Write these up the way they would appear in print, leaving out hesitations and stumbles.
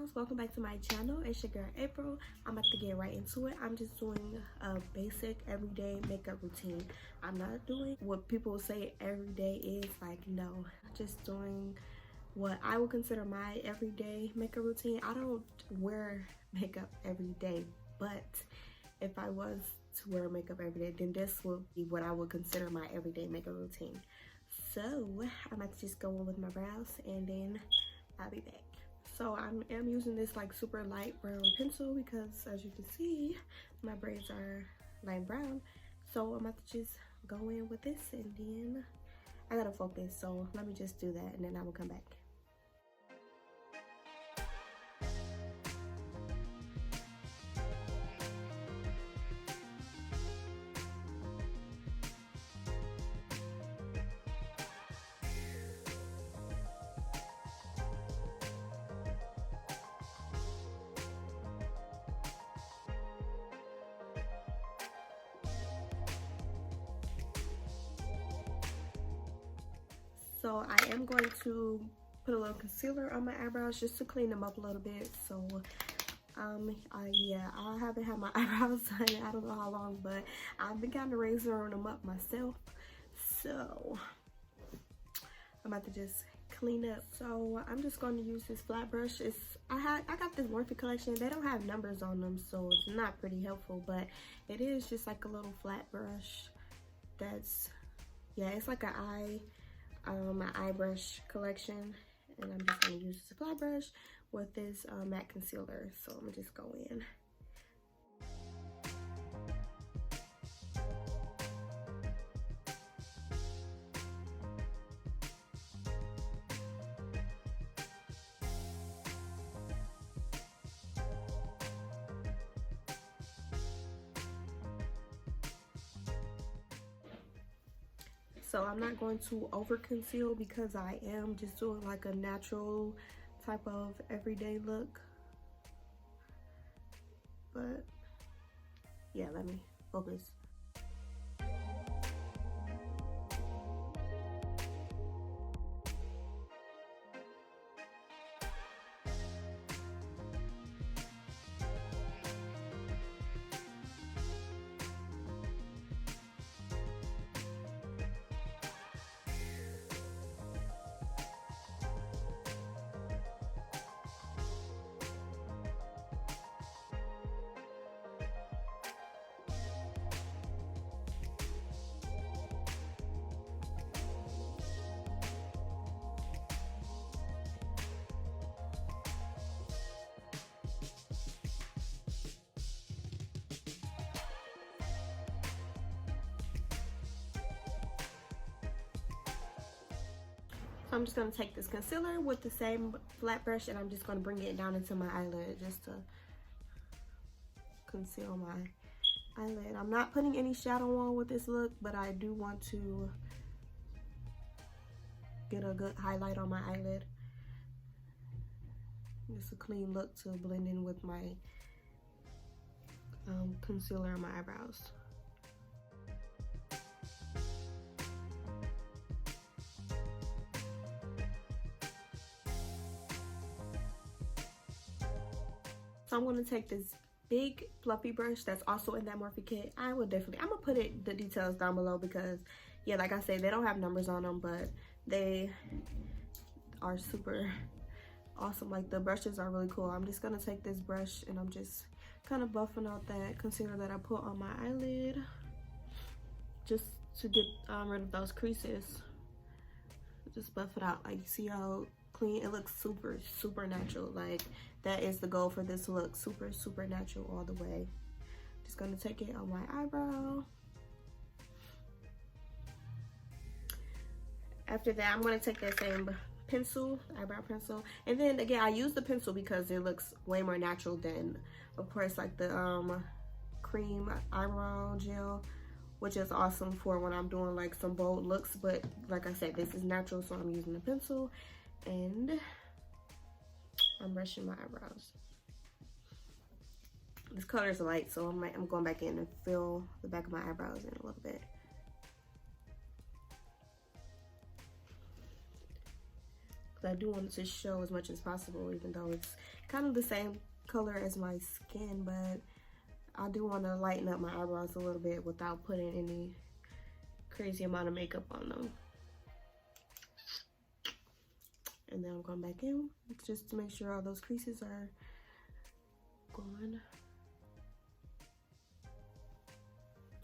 girls, welcome back to my channel. It's your girl April. I'm about to get right into it. I'm just doing a basic everyday makeup routine. I'm not doing what people say every day is, like, no, just doing what I would consider my everyday makeup routine. I don't wear makeup every day, but if I was to wear makeup every day, then this would be what I would consider my everyday makeup routine. So I'm about to just go in with my brows and then I'll be back. So I am using this like super light brown pencil because, as you can see, my braids are light brown. So I'm about to just go in with this and then I gotta focus. So let me just do that and then I will come back. So I am going to put a little concealer on my eyebrows just to clean them up a little bit. So yeah, I haven't had my eyebrows done in I don't know how long, but I've been kind of razoring them up myself. So I'm about to just clean up. So I'm just going to use this flat brush. I got this Morphe collection. They don't have numbers on them, so it's not pretty helpful, but it is just like a little flat brush. That's, yeah, it's like my eye brush collection, and I'm just going to use this flat brush with this matte concealer. So I'm gonna just go in. So I'm not going to over conceal because I am just doing like a natural type of everyday look. But yeah, let me focus. I'm just going to take this concealer with the same flat brush and I'm just going to bring it down into my eyelid just to conceal my eyelid. I'm not putting any shadow on with this look, but I do want to get a good highlight on my eyelid. Just a clean look to blend in with my concealer on my eyebrows. So I'm going to take this big fluffy brush that's also in that Morphe kit. I'm going to put the details down below because, yeah, like I said, they don't have numbers on them, but they are super awesome. Like, the brushes are really cool. I'm just going to take this brush and I'm just kind of buffing out that concealer that I put on my eyelid just to get rid of those creases. Just buff it out. Like, you see how clean it looks? Super natural. Like, that is the goal for this look. Super natural all the way. Just gonna take it on my eyebrow. After that, I'm gonna take that same pencil, eyebrow pencil, and then again, I use the pencil because it looks way more natural than, of course, like the cream eyebrow gel, which is awesome for when I'm doing like some bold looks. But like I said, this is natural, so I'm using the pencil and I'm brushing my eyebrows. This color is light, so I'm going back in and fill the back of my eyebrows in a little bit. because I do want it to show as much as possible, even though it's kind of the same color as my skin, but I do want to lighten up my eyebrows a little bit without putting any crazy amount of makeup on them. And then I'm going back in just to make sure all those creases are gone.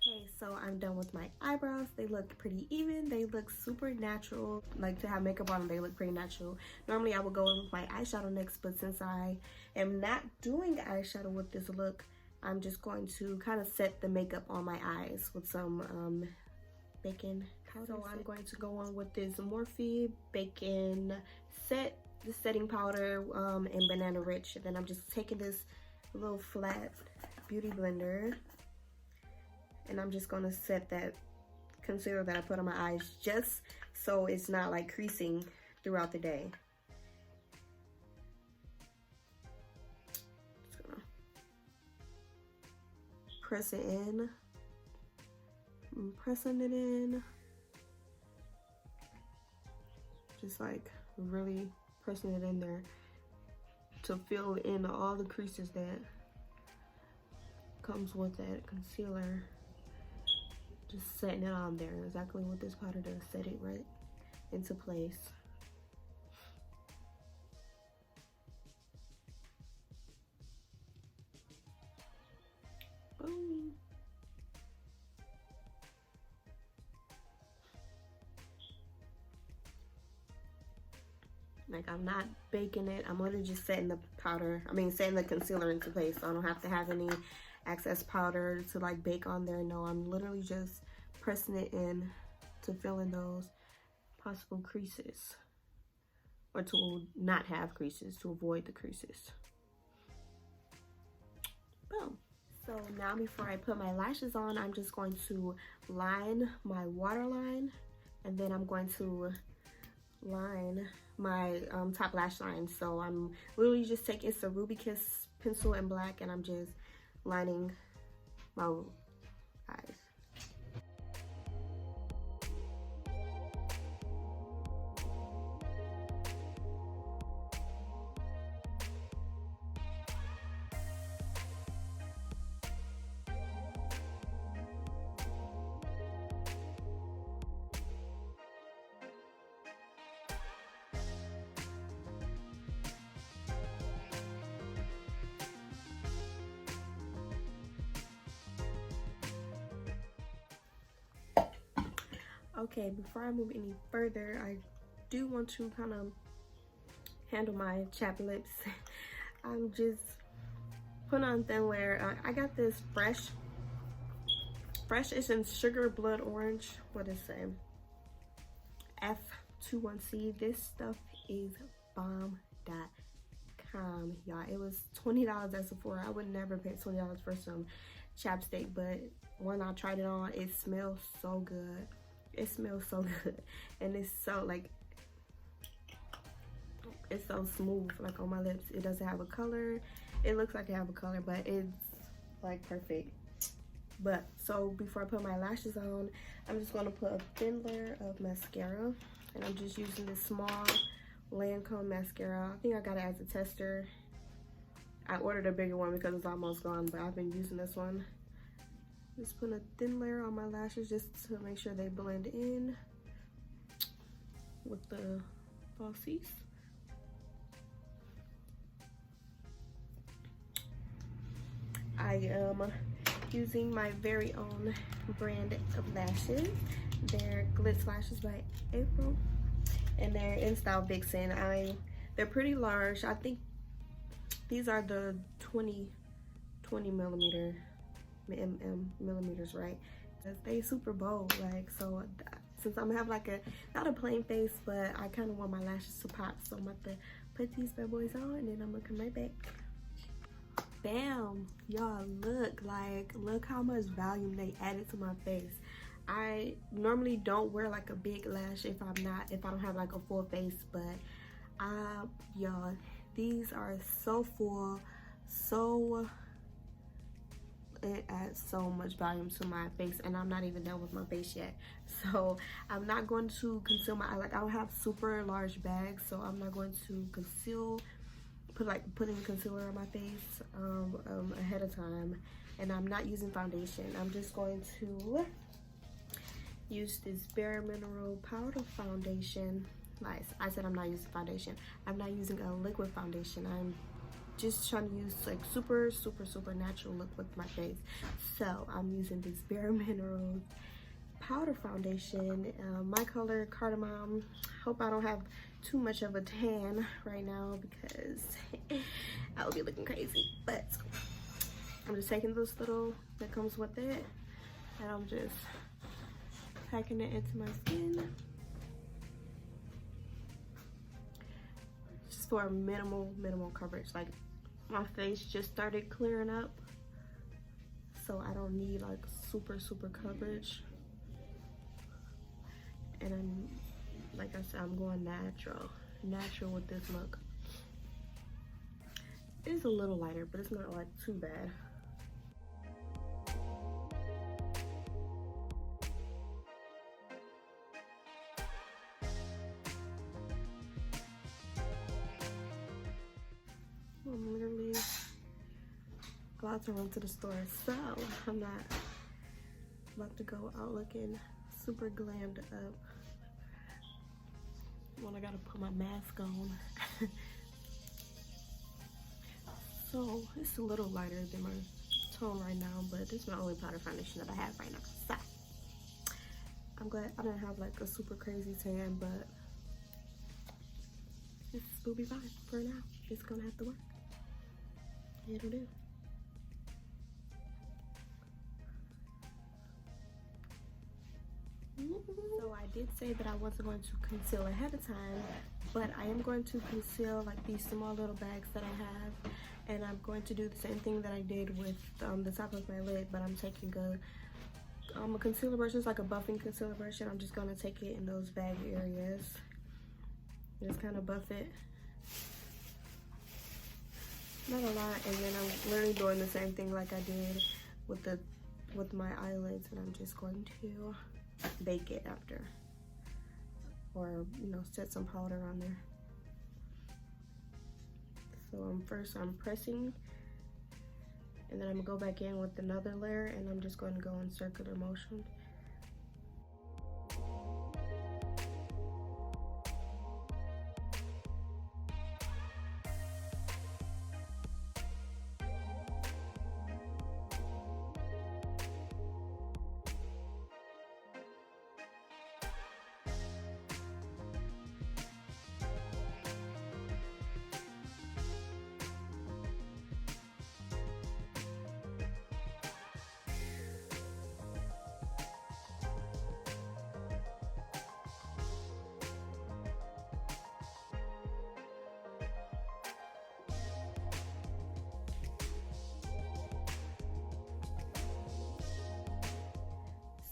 Okay, so I'm done with my eyebrows. They look pretty even. They look super natural. Like, to have makeup on them, they look pretty natural. Normally I would go in with my eyeshadow next, but since I am not doing eyeshadow with this look, I'm just going to kind of set the makeup on my eyes with some baking powder. So I'm going to go on with this Morphe Bake Set, the setting powder in Banana Rich. And then I'm just taking this little flat beauty blender, and I'm just going to set that concealer that I put on my eyes just so it's not like creasing throughout the day. Just gonna press it in. I'm pressing it in. Just like really pressing it in there to fill in all the creases that comes with that concealer. Just setting it on there, exactly what this powder does, set it right into place. Boom. Like, I'm not baking it, I'm literally just setting the powder, setting the concealer into place, so I don't have to have any excess powder to like bake on there. No, I'm literally just pressing it in to fill in those possible creases, or to not have creases, to avoid the creases. Boom. So now before I put my lashes on, I'm just going to line my waterline, and then I'm going to line my top lash line. So I'm literally just taking, it's a Ruby Kiss pencil in black, and I'm just lining my eyes. Okay, before I move any further, I do want to kind of handle my chapped lips. I'm just putting on thin layer. I got this fresh, it's in sugar blood orange. What is it? F21C. This stuff is bomb.com, y'all. It was $20 at Sephora. I would never pay $20 for some chapstick, but when I tried it on, it smells so good. It smells so good, and it's so like, it's so smooth, like on my lips. It doesn't have a color. It looks like it have a color, but it's like perfect. But so before I put my lashes on, I'm just gonna put a thin layer of mascara, and I'm just using this small Lancome mascara. I think I got it as a tester. I ordered a bigger one because it's almost gone, but I've been using this one. Just put a thin layer on my lashes just to make sure they blend in with the falsies. I am using my very own brand of lashes. They're GlitzedLashes by April, and they're in style VIXEN. They're pretty large. I think these are the 20 millimeters, right? They super bold, like, so since I'm gonna have like not a plain face, but I kind of want my lashes to pop, so I'm about to put these bad boys on, and then I'm gonna come right back. Bam, y'all, look how much volume they added to my face. I normally don't wear like a big lash if I don't have like a full face, but y'all, these are so full, so it adds so much volume to my face, and I'm not even done with my face yet. So I'm not going to conceal my eye. Like, I don't have super large bags, so I'm not going to putting concealer on my face ahead of time. And I'm not using foundation. I'm just going to use this Bareminerals powder foundation. Nice. I said I'm not using foundation. I'm not using a liquid foundation. I'm just trying to use like super natural look with my face. So I'm using this Bareminerals powder foundation. My color cardamom. Hope I don't have too much of a tan right now because I will be looking crazy. But I'm just taking this little that comes with it, and I'm just packing it into my skin just for minimal coverage. Like, my face just started clearing up, so I don't need like super coverage. And I'm, like I said, I'm going natural with this look. It's a little lighter, but it's not like too bad. I'm literally about to run to the store, so I'm not about to go out looking super glammed up when I gotta put my mask on. So it's a little lighter than my tone right now, but this is my only powder foundation that I have right now. So I'm glad I didn't have like a super crazy tan, but this will be fine for now. It's gonna have to work. It'll do. So I did say that I wasn't going to conceal ahead of time, but I am going to conceal like these small little bags that I have, and I'm going to do the same thing that I did with the top of my lid, but I'm taking a concealer brush. It's like a buffing concealer brush, and I'm just gonna take it in those bag areas. Just kind of buff it. Not a lot, and then I'm literally doing the same thing like I did with my eyelids, and I'm just going to bake it after, or you know, set some powder on there. So first I'm pressing, and then I'm gonna go back in with another layer, and I'm just going to go in circular motion.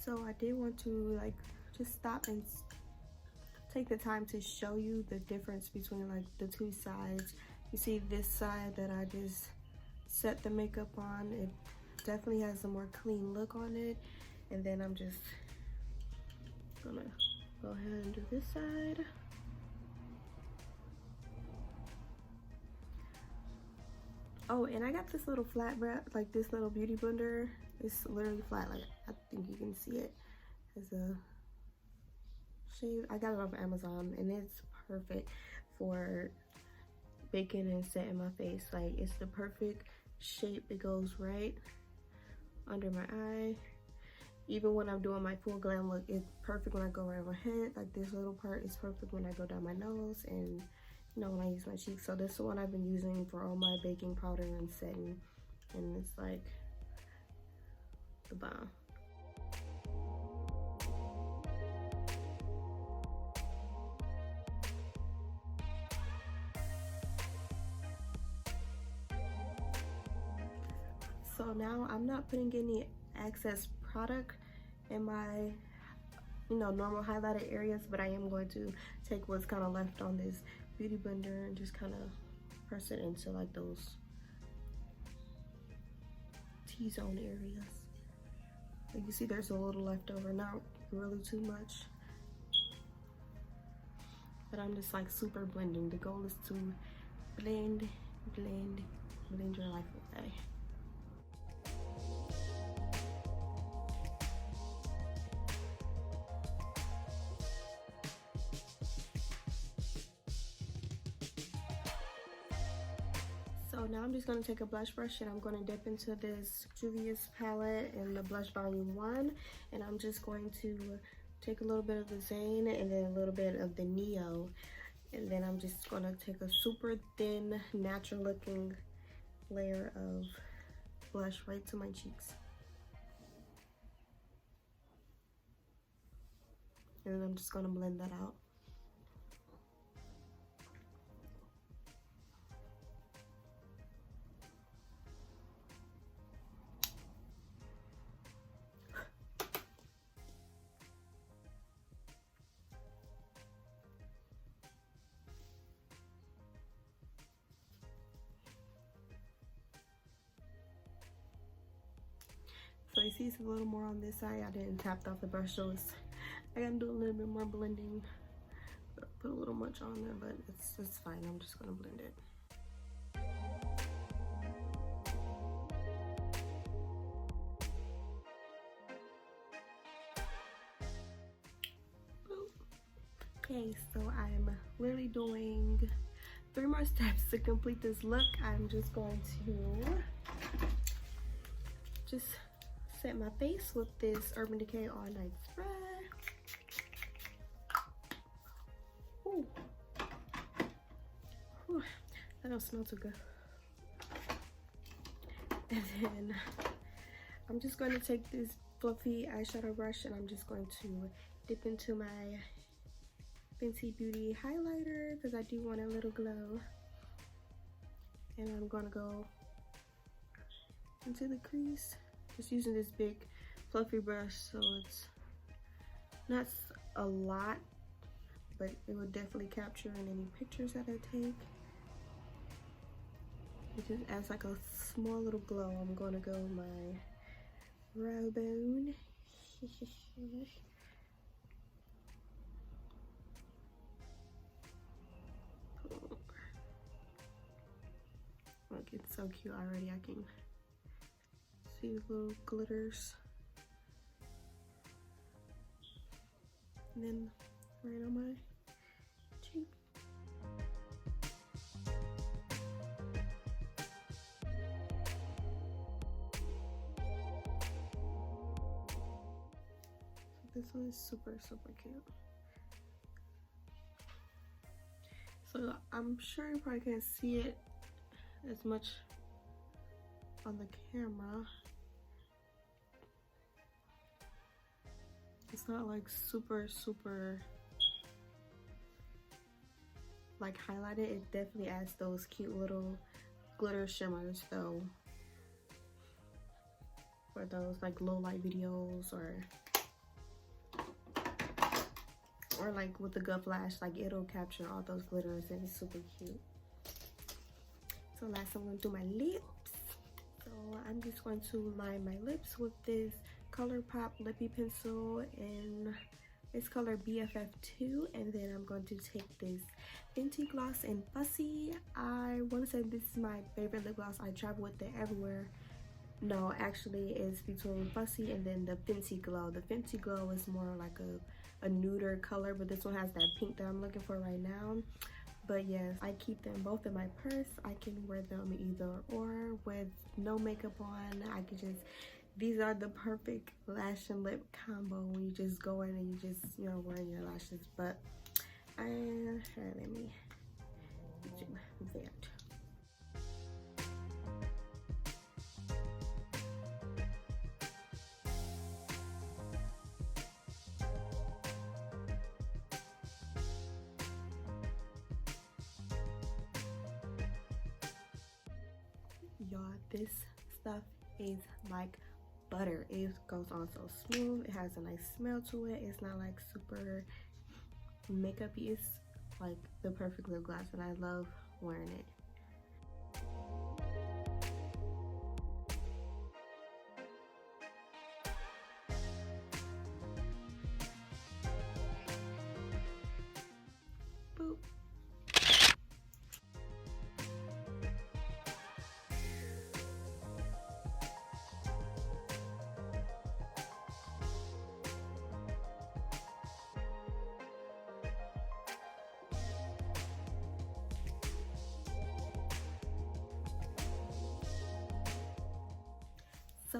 So I did want to like just stop and take the time to show you the difference between like the two sides. You see this side that I just set the makeup on, it definitely has a more clean look on it. And then I'm just gonna go ahead and do this side. Oh, and I got this little flat brush, like this little beauty blender. It's literally flat, like I think you can see it as a shade. I got it off Amazon, and it's perfect for baking and setting my face. Like, it's the perfect shape. It goes right under my eye. Even when I'm doing my full glam look, it's perfect when I go around my head. Like, this little part is perfect when I go down my nose, and you know, when I use my cheeks. So this is the one I've been using for all my baking powder and setting, and it's like the bomb. So now I'm not putting any excess product in my, you know, normal highlighted areas, but I am going to take what's kind of left on this beauty blender and just kind of press it into like those T-zone areas. Like you see there's a little left over, not really too much. But I'm just like super blending. The goal is to blend, blend, blend your life away. So now I'm just going to take a blush brush and I'm going to dip into this Juvia's palette in the Blush Volume 1. And I'm just going to take a little bit of the Zane and then a little bit of the Neo. And then I'm just going to take a super thin, natural looking layer of blush right to my cheeks. And then I'm just going to blend that out. So you see it's a little more on this side. I didn't tap off the brush, so I gotta do a little bit more blending. Put a little much on there, but it's fine. I'm just gonna blend it. Okay, so I'm literally doing 3 more steps to complete this look. I'm just going to just set my face with this Urban Decay All Night Spray. Ooh. Ooh, that don't smell too good. And then I'm just going to take this fluffy eyeshadow brush and I'm just going to dip into my Fenty Beauty highlighter because I do want a little glow. And I'm going to go into the crease. Just using this big fluffy brush, so it's not a lot, but it will definitely capture in any pictures that I take. It just adds like a small little glow. I'm going to go with my brow bone. Look, it's so cute already. I can see the little glitters. And then right on my cheek. So this one is super cute. So I'm sure you probably can't see it as much on the camera. It's not like super like highlighted. It definitely adds those cute little glitter shimmers though, for those like low light videos or like with the gut lash, like it'll capture all those glitters and it's super cute. So last I'm going to do my lips. So I'm just going to line my lips with this Colorpop lippie pencil in this color BFF2, and then I'm going to take this Fenty gloss in Fussy. I want to say this is my favorite lip gloss. I travel with it everywhere. No, actually it's between Fussy and then the Fenty Glow. The Fenty Glow is more like a nuder color, but this one has that pink that I'm looking for right now. But yes, I keep them both in my purse. I can wear them either or with no makeup on. I can just, these are the perfect lash and lip combo when you just go in and you just, you know, wearing your lashes. But let me do that. Y'all, this stuff is like butter. It goes on so smooth. It has a nice smell to it. It's not like super makeup-y. It's like the perfect lip gloss and I love wearing it.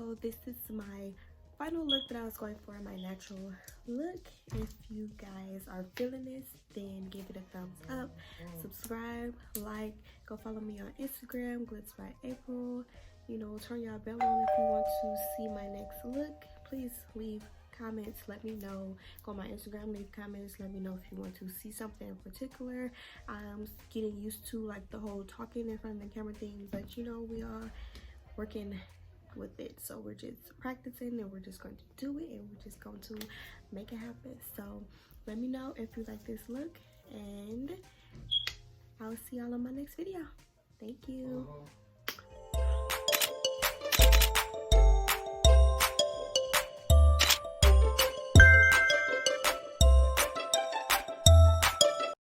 So this is my final look that I was going for, my natural look. If you guys are feeling this, then give it a thumbs up, subscribe, like, go follow me on Instagram, Glitz by April. You know, turn your bell on if you want to see my next look. Please leave comments, let me know. Go on my Instagram, leave comments, let me know if you want to see something in particular. I'm getting used to like the whole talking in front of the camera thing, but you know, we are working with it, so we're just practicing and we're just going to do it and we're just going to make it happen. So let me know if you like this look, and I'll see y'all on my next video. Thank you.